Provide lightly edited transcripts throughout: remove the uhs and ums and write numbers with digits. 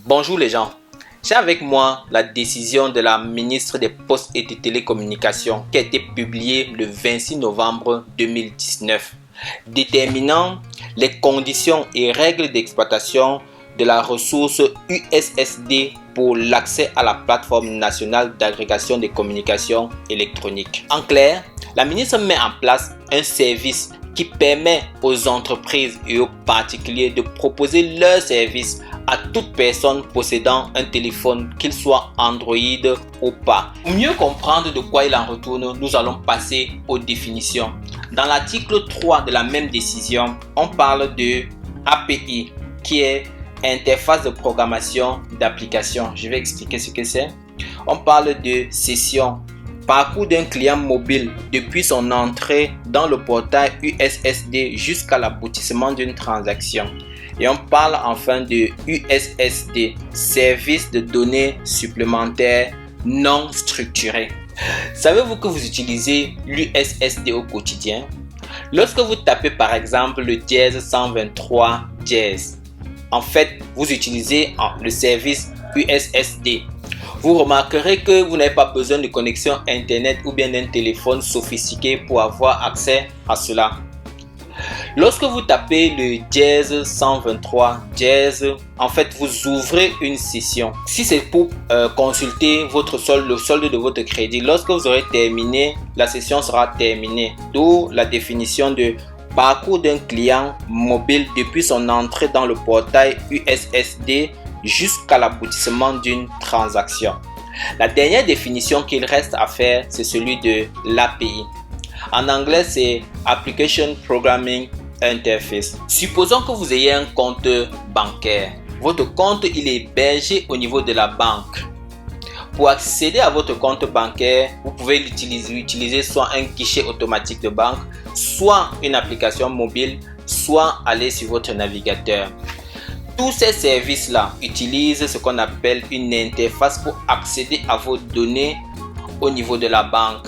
Bonjour les gens, j'ai avec moi la décision de la ministre des Postes et des Télécommunications qui a été publiée le 26 novembre 2019, déterminant les conditions et règles d'exploitation de la ressource USSD pour l'accès à la plateforme nationale d'agrégation des communications électroniques. En clair, la ministre met en place un service qui permet aux entreprises et aux particuliers de proposer leurs services à toute personne possédant un téléphone, qu'il soit Android ou pas. Pour mieux comprendre de quoi il en retourne, nous allons passer aux définitions. Dans l'article 3 de la même décision, on parle de API, qui est interface de programmation d'application. Je vais expliquer ce que c'est. On parle de session, parcours d'un client mobile depuis son entrée dans le portail USSD jusqu'à l'aboutissement d'une transaction. Et on parle enfin de USSD, service de données supplémentaires non structurés. Savez-vous que vous utilisez l'USSD au quotidien? Lorsque vous tapez par exemple le dièse 123 dièse, en fait, vous utilisez le service USSD. Vous remarquerez que vous n'avez pas besoin de connexion Internet ou bien d'un téléphone sophistiqué pour avoir accès à cela. Lorsque vous tapez le dièse 123 dièse, en fait, vous ouvrez une session. Si c'est pour consulter votre solde, le solde de votre crédit, lorsque vous aurez terminé, la session sera terminée. D'où la définition de parcours d'un client mobile depuis son entrée dans le portail USSD jusqu'à l'aboutissement d'une transaction. La dernière définition qu'il reste à faire, c'est celui de l'API. En anglais, c'est Application Programming Interface. Supposons que vous ayez un compte bancaire. Votre compte, il est hébergé au niveau de la banque. Pour accéder à votre compte bancaire, vous pouvez utiliser soit un guichet automatique de banque, soit une application mobile, soit aller sur votre navigateur. Tous ces services-là utilisent ce qu'on appelle une interface pour accéder à vos données au niveau de la banque.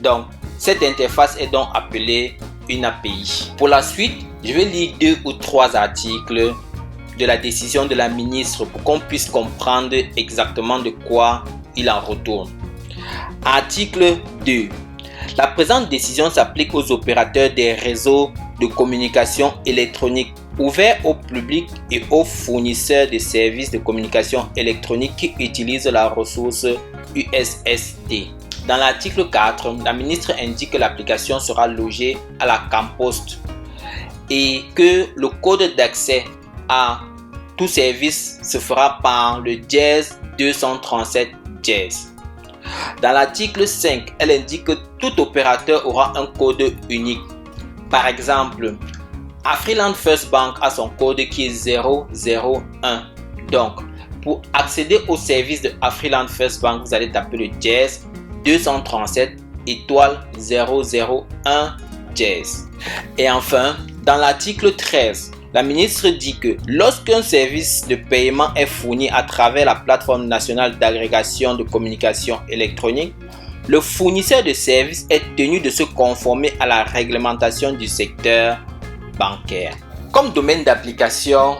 Donc, cette interface est donc appelée une API. Pour la suite, je vais lire 2 ou 3 articles de la décision de la ministre pour qu'on puisse comprendre exactement de quoi il en retourne. Article 2. La présente décision s'applique aux opérateurs des réseaux de communication électronique ouverts au public et aux fournisseurs de services de communication électronique qui utilisent la ressource USSD. Dans l'article 4, la ministre indique que l'application sera logée à la CAN-Post et que le code d'accès à tout service se fera par le dièse 237 dièse. Dans l'article 5, elle indique que tout opérateur aura un code unique. Par exemple, Afriland First Bank a son code qui est 001. Donc, pour accéder au service de Afriland First Bank, vous allez taper le dièse 237 étoile 001 dièse. Et enfin, dans l'article 13, la ministre dit que lorsqu'un service de paiement est fourni à travers la plateforme nationale d'agrégation de communication électronique, le fournisseur de services est tenu de se conformer à la réglementation du secteur bancaire. Comme domaine d'application,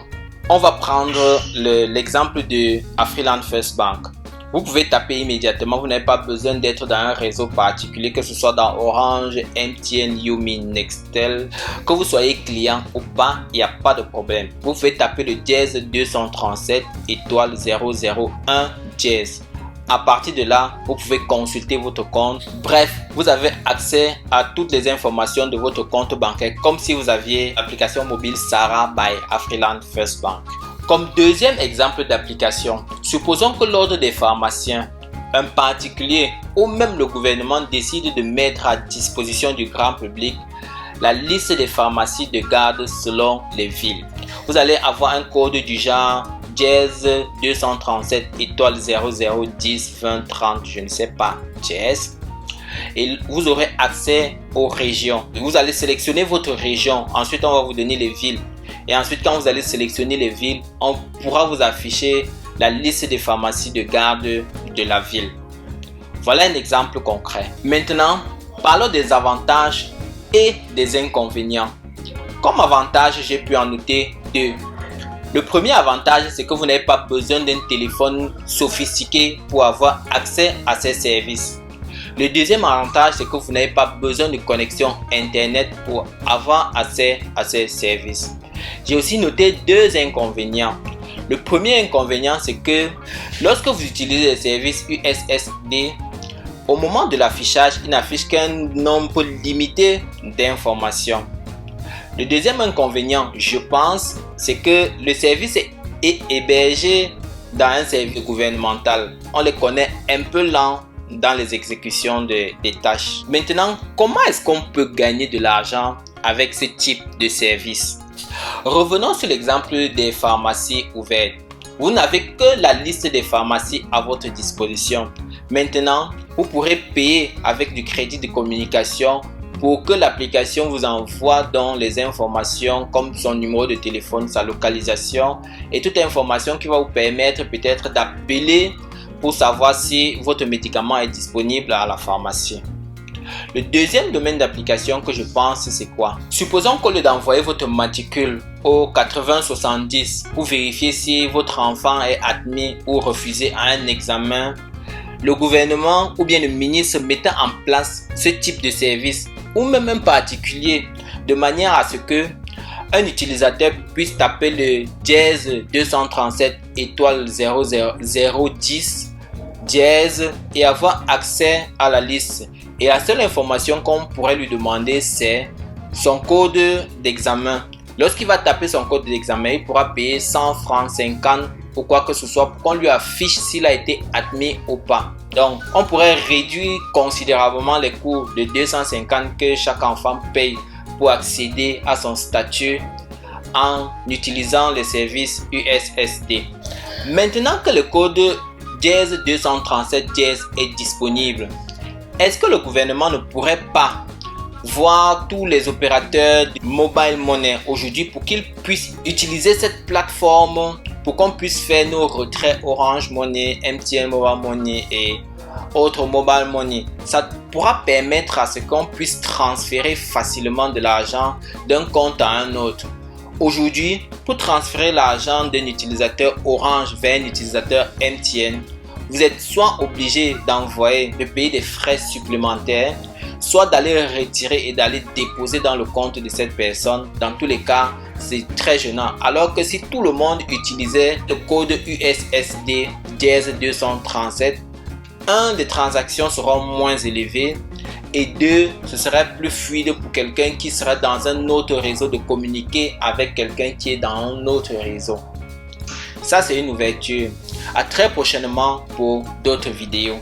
on va prendre l'exemple de Afriland First Bank. Vous pouvez taper immédiatement, vous n'avez pas besoin d'être dans un réseau particulier, que ce soit dans Orange, MTN, Yumi, Nextel, que vous soyez client ou pas, il n'y a pas de problème. Vous pouvez taper le dièse 237 étoile 001 dièse. À partir de là, vous pouvez consulter votre compte. Bref, vous avez accès à toutes les informations de votre compte bancaire comme si vous aviez l'application mobile Sarah by Afriland First Bank. Comme deuxième exemple d'application, supposons que l'ordre des pharmaciens, un particulier ou même le gouvernement décide de mettre à disposition du grand public la liste des pharmacies de garde selon les villes. Vous allez avoir un code du genre dièse 237 étoile 0010 20 30, je ne sais pas, dièse. Et vous aurez accès aux régions. Vous allez sélectionner votre région, ensuite on va vous donner les villes. Et ensuite, quand vous allez sélectionner les villes, on pourra vous afficher la liste des pharmacies de garde de la ville. Voilà un exemple concret. Maintenant, parlons des avantages et des inconvénients. Comme avantage, j'ai pu en noter 2. Le premier avantage, c'est que vous n'avez pas besoin d'un téléphone sophistiqué pour avoir accès à ces services. Le deuxième avantage, c'est que vous n'avez pas besoin de connexion Internet pour avoir accès à ces services. J'ai aussi noté deux inconvénients. Le premier inconvénient, c'est que lorsque vous utilisez les services USSD, au moment de l'affichage, il n'affiche qu'un nombre limité d'informations. Le deuxième inconvénient, je pense, c'est que le service est hébergé dans un service gouvernemental. On les connaît un peu lents dans les exécutions des tâches. Maintenant, comment est-ce qu'on peut gagner de l'argent avec ce type de service? Revenons sur l'exemple des pharmacies ouvertes. Vous n'avez que la liste des pharmacies à votre disposition. Maintenant, vous pourrez payer avec du crédit de communication pour que l'application vous envoie donc les informations comme son numéro de téléphone, sa localisation et toute information qui va vous permettre peut-être d'appeler pour savoir si votre médicament est disponible à la pharmacie. Le deuxième domaine d'application que je pense, c'est quoi? Supposons qu'au lieu d'envoyer votre matricule au 80-70 pour vérifier si votre enfant est admis ou refusé à un examen, le gouvernement ou bien le ministre mettait en place ce type de service ou même un particulier de manière à ce que un utilisateur puisse taper le dièse 237 étoile 0010 dièse et avoir accès à la liste. Et la seule information qu'on pourrait lui demander, c'est son code d'examen. Lorsqu'il va taper son code d'examen, il pourra payer 100 francs, 50 ou quoi que ce soit pour qu'on lui affiche s'il a été admis ou pas. Donc, on pourrait réduire considérablement les coûts de 250 que chaque enfant paye pour accéder à son statut en utilisant les services USSD. Maintenant que le code dièse 237 dièse est disponible, est-ce que le gouvernement ne pourrait pas voir tous les opérateurs de mobile money aujourd'hui pour qu'ils puissent utiliser cette plateforme pour qu'on puisse faire nos retraits Orange Money, MTN Mobile Money et autres mobile money? Ça pourra permettre à ce qu'on puisse transférer facilement de l'argent d'un compte à un autre. Aujourd'hui, pour transférer l'argent d'un utilisateur Orange vers un utilisateur MTN, vous êtes soit obligé de payer des frais supplémentaires, soit d'aller retirer et d'aller déposer dans le compte de cette personne. Dans tous les cas, c'est très gênant. Alors que si tout le monde utilisait le code USSD dièse 237, un, les transactions seront moins élevées et deux, ce serait plus fluide pour quelqu'un qui serait dans un autre réseau de communiquer avec quelqu'un qui est dans un autre réseau. Ça, c'est une ouverture. À très prochainement pour d'autres vidéos.